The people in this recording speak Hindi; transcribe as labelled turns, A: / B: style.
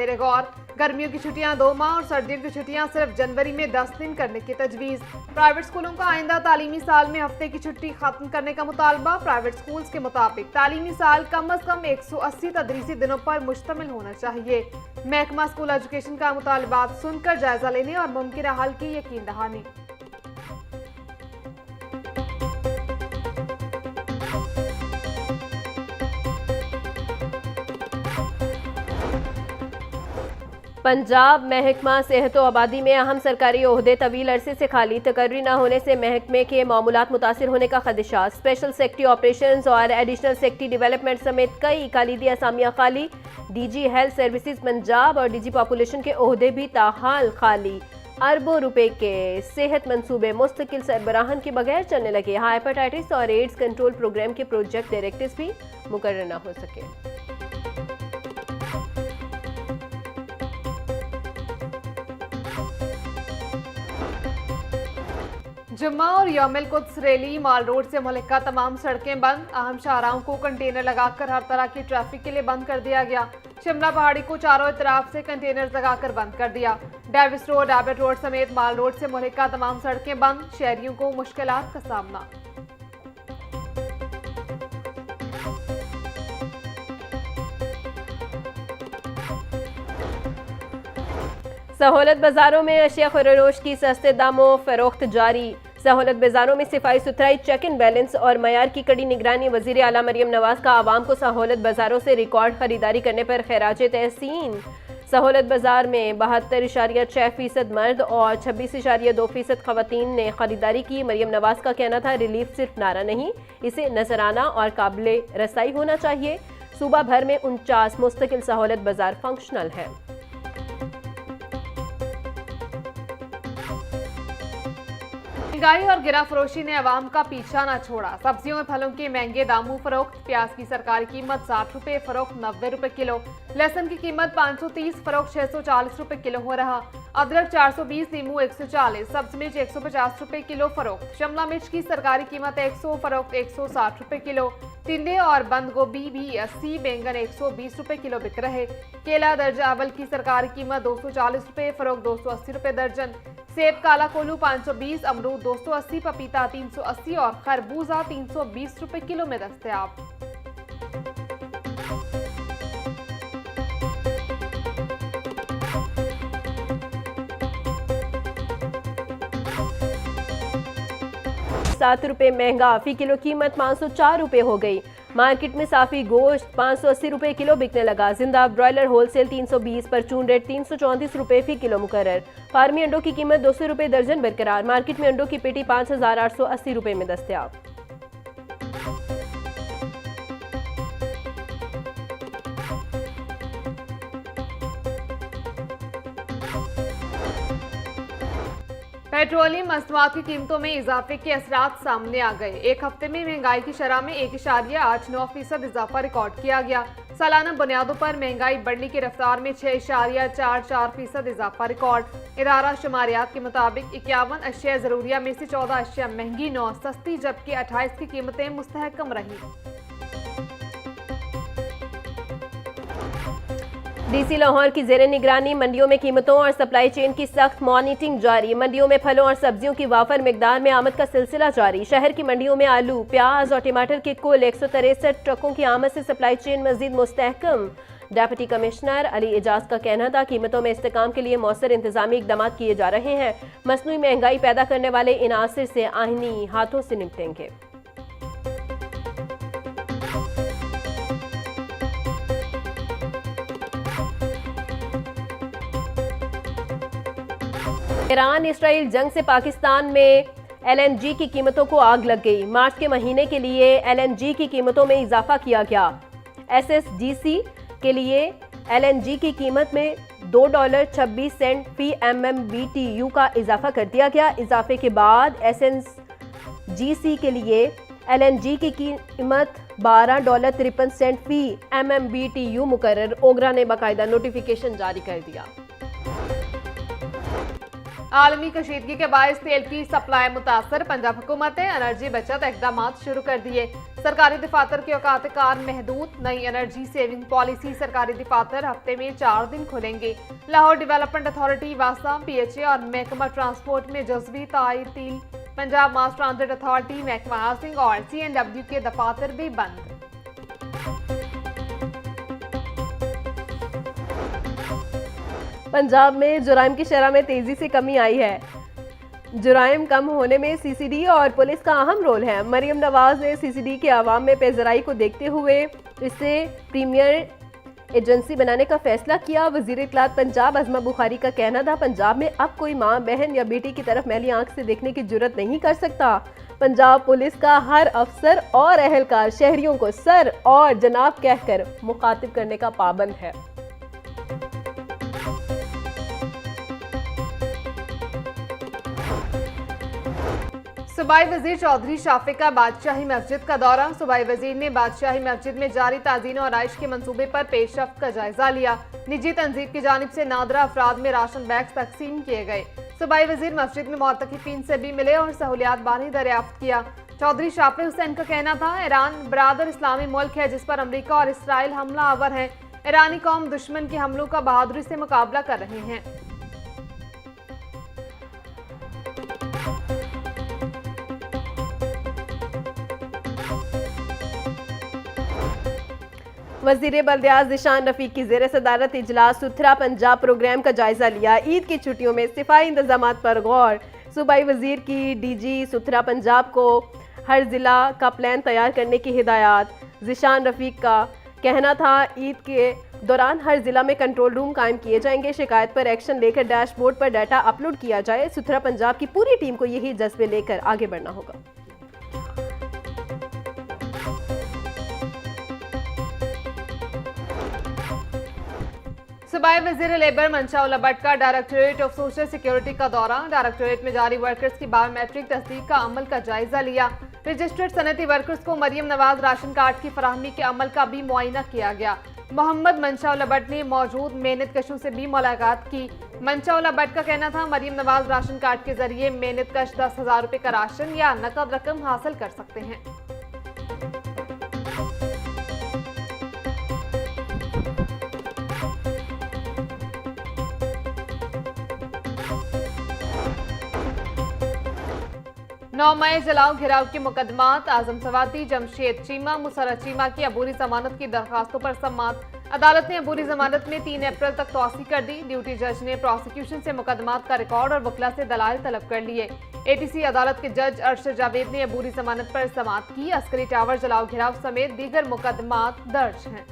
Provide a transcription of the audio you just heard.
A: जेर गौर। गर्मियों की छुट्टियां 2 माह और सर्दियों की छुट्टियां सिर्फ जनवरी में 10 दिन करने की तजवीज़। प्राइवेट स्कूलों का आइंदा तालीमी साल में हफ्ते की छुट्टी खत्म करने का मुतालबा। प्राइवेट स्कूल्स के मुताबिक तालीमी साल कम अज कम 180 तदरीसी दिनों पर मुश्तमिल होना चाहिए। महकमा स्कूल एजुकेशन का मुतालबात सुनकर जायजा लेने और मुमकिन हल की यकीन दहानी।
B: पंजाब महकमा सेहत व आबादी में अहम सरकारी ओहदे तवील अरसे से खाली, तकर्री न होने से महकमे के मामूलात मुतासिर होने का खदशा। स्पेशल सेक्रेटरी ऑपरेशंस और एडिशनल सेक्रेटरी डेवलपमेंट समेत कई कलीदी असामियाँ खाली। डीजी हेल्थ सर्विसेज पंजाब और डीजी पॉपुलेशन के ओहदे भी ताहाल खाली। अरबों रुपए के सेहत मंसूबे मुस्तकिल सरबराहन के बगैर चलने लगे। हेपेटाइटिस और एड्स कंट्रोल प्रोग्राम के प्रोजेक्ट डायरेक्टर्स भी मुकर्रर न हो सके।
A: जुम्मा और यौमिल कुद्स रैली माल रोड से मुल्का तमाम सड़कें बंद। अहम शाहराहों को कंटेनर लगाकर हर तरह की ट्रैफिक के लिए बंद कर दिया गया। शिमला पहाड़ी को चारों तरफ से कंटेनर लगाकर बंद कर दिया। डेविस रोड, एबट रोड समेत माल रोड से मुल्का तमाम सड़कें बंद। शहरियों को मुश्किलात का सामना।
B: सहूलत बाजारों में अशिया फरोश की सस्ते दामों फरोख्त जारी। सहूलत बाजारों में सफाई सुथराई, चेक एंड बैलेंस और मयार की कड़ी निगरानी। वजीर आला मरियम नवाज का आवाम को सहूलत बाजारों से रिकॉर्ड खरीदारी करने पर खैराज तहसीन। सहूलत बाजार में 72.6% मर्द और 26.2% खवातीन ने खरीदारी की। मरियम नवाज का कहना था रिलीफ सिर्फ नारा नहीं, इसे नजराना और काबिल रसाई होना चाहिए। सूबा भर में 49 मुस्तकिल सहूलत बाजार फंक्शनल है।
A: महंगाई और गिरा फरोशी ने अवाम का पीछा न छोड़ा। सब्जियों और फलों के महंगे दामों फरोख्त। प्याज की सरकारी कीमत 60 रुपए फरोख्त 90 रुपए किलो। लहसुन की कीमत 530 फरोख्त 640 रुपए किलो हो रहा। अदरक 420, नींबू 140, सब्ज मिर्च 150 रुपए किलो फरोख्त। शिमला मिर्च की सरकारी कीमत 100 फरोख्त 160 रुपए किलो। टिंडे और बंद गोभी भी 80, बैंगन 120 रुपए किलो बिक रहे। केला दर्जा अवल की सरकारी कीमत 240 रुपए फरोख्त 280 रुपए दर्जन। सेब काला कोलू 520, अमरूद 280, पपीता 380 और खरबूजा 320 रुपए किलो में दस्तयाब।
B: ₹7 महंगा, फी किलो कीमत 504 रुपए हो गई। मार्केट में साफी गोश्त 580 रुपए किलो बिकने लगा। जिंदा ब्रॉयलर होलसेल 320, परचून रेट 334 रुपए फी किलो मुकर्रर। फार्मी अंडों की कीमत 200 रुपए दर्जन बरकरार। मार्केट में अंडों की पेटी 5880 रुपए में दस्तयाब।
A: पेट्रोलियम मसनूआत की कीमतों में इजाफे के असरात सामने आ गए। एक हफ्ते में महंगाई की शरह में 1.89% इजाफा रिकॉर्ड किया गया। सालाना बुनियादों पर महंगाई बढ़ने की रफ्तार में 6.44% इजाफा रिकॉर्ड। इदारा शुमारियात के मुताबिक 51 अशिया जरूरिया में से 14 अशिया महंगी 9 सस्ती, जबकि 28 की कीमतें मुस्तहकम रही।
B: डीसी लाहौर की जेर निगरानी मंडियों में कीमतों और सप्लाई चेन की सख्त मॉनिटरिंग जारी। मंडियों में फलों और सब्जियों की वाफर मिकदार में आमद का सिलसिला जारी। शहर की मंडियों में आलू, प्याज और टमाटर के कुल 163 ट्रकों की आमद से सप्लाई चेन मजीद मुस्तहकम। डेप्यूटी कमिश्नर अली एजाज का कहना था कीमतों में इस्तेकाम के लिए मौसर इंतजामी इकदाम किए जा रहे हैं। मसनूई महंगाई पैदा करने वाले इनासिर से आईनी हाथों से निपटेंगे। ईरान इसराइल जंग से पाकिस्तान में एलएनजी की कीमतों को आग लग गई। मार्च के महीने के लिए एलएनजी की कीमतों में इजाफा किया गया। एसएसजीसी के लिए एलएनजी की कीमत में $2.26 फी MMBTU का इजाफा कर दिया गया। इजाफे के बाद एसएनजीसी के लिए एलएनजी की कीमत $12.53 फी MMBTU मुकर्रर। ओगरा ने बाकायदा नोटिफिकेशन जारी कर दिया।
A: आलमी कशीदगी के बायस तेल की सप्लाई मुतासर, पंजाब हुकूमत ने एनर्जी बचत इकदाम शुरू कर दिए। सरकारी दफातर के औकात कार महदूद, नई एनर्जी सेविंग पॉलिसी। सरकारी दफातर हफ्ते में 4 दिन खुलेंगे। लाहौर डेवलपमेंट अथॉरिटी, वासा, PHA और महकमा ट्रांसपोर्ट में जज्बी तातील। पंजाब मास ट्रांजिट अथॉरिटी, महकमा हाउसिंग और CNW के दफातर भी बंद।
B: पंजाब में जुराइम की शरह में तेजी से कमी आई है। जुराइम कम होने में CCD और पुलिस का अहम रोल है। मरियम नवाज ने CCD के अवाम में पेजराई को देखते हुए इसे प्रीमियर एजेंसी बनाने का फैसला किया। वजीर इत्तलात पंजाब अज़मा बुखारी का कहना था, पंजाब में अब कोई माँ, बहन या बेटी की तरफ मैली आंख से देखने की जुर्रत नहीं कर सकता। पंजाब पुलिस का हर अफसर और अहलकार शहरियों को सर और जनाब कहकर मुखातिब करने का पाबंद है।
A: सूबाई वजीर चौधरी शाफिक का बादशाही मस्जिद का दौरा। सूबाई वजीर ने बादशाही मस्जिद में जारी ताज़ीन और आइश के मंसूबे पर पेशरफ्त का जायजा लिया। निजी तंजीम की जानिब से नादरा अफराद में राशन बैग तकसीम किए गए। सूबाई वजीर मस्जिद में मुअत्तकिफीन से भी मिले और सहूलियात बानी दरियाफ्त किया। चौधरी शाफिक हुसैन का कहना था, ईरान बरादर इस्लामी मुल्क है जिस पर अमरीका और इसराइल हमला आवर है। ईरानी कौम दुश्मन के हमलों का बहादुरी से मुकाबला कर रहे हैं।
B: वज़ीर बल्दियात ज़िशान रफ़ीक की ज़ेर सदारत इजलास सुथरा पंजाब प्रोग्राम का जायजा लिया। ईद की छुट्टियों में सिफाई इंतजामात पर गौर। सूबाई वज़ीर की DG सुथरा पंजाब को हर ज़िला का प्लान तैयार करने की हिदायत। ज़िशान रफ़ीक का कहना था, ईद के दौरान हर ज़िला में कंट्रोल रूम कायम किए जाएंगे। शिकायत पर एक्शन लेकर डैशबोर्ड पर डाटा अपलोड किया जाए। सुथरा पंजाब की पूरी टीम को यही जज्बे लेकर आगे बढ़ना होगा।
A: सूबाई वज़ीर लेबर मंशा भट्ट का डायरेक्टोरेट ऑफ सोशल सिक्योरिटी का दौरा। डायरेक्टोरेट में जारी वर्कर्स की बायोमेट्रिक तस्दीक का अमल का जायजा लिया। रजिस्टर्ड सनती वर्कर्स को मरियम नवाज राशन कार्ड की फराहमी के अमल का भी मुआयना किया गया। मोहम्मद मंशा भट्ट ने मौजूद मेहनत कशों से भी मुलाकात की। मंशा भट्ट का कहना था, मरियम नवाज राशन कार्ड के जरिए मेहनत कश 10,000 रुपए का राशन या नकद रकम हासिल कर सकते हैं। नौमाए जलाओ घिराव के मुकदमात। आजम सवाती, जमशेद चीमा, मुसर्रत चीमा की अबूरी जमानत की दरखास्तों पर समाअत। अदालत ने अबूरी जमानत में 3 अप्रैल तक तौसी कर दी। ड्यूटी जज ने प्रोसिक्यूशन से मुकदमात का रिकॉर्ड और वकला से दलाइल तलब कर लिए। ATC अदालत के जज अरशद जावेद ने अबूरी जमानत पर समाअत की। अस्करी टावर जलाओ घिराव समेत दीगर मुकदमात दर्ज हैं।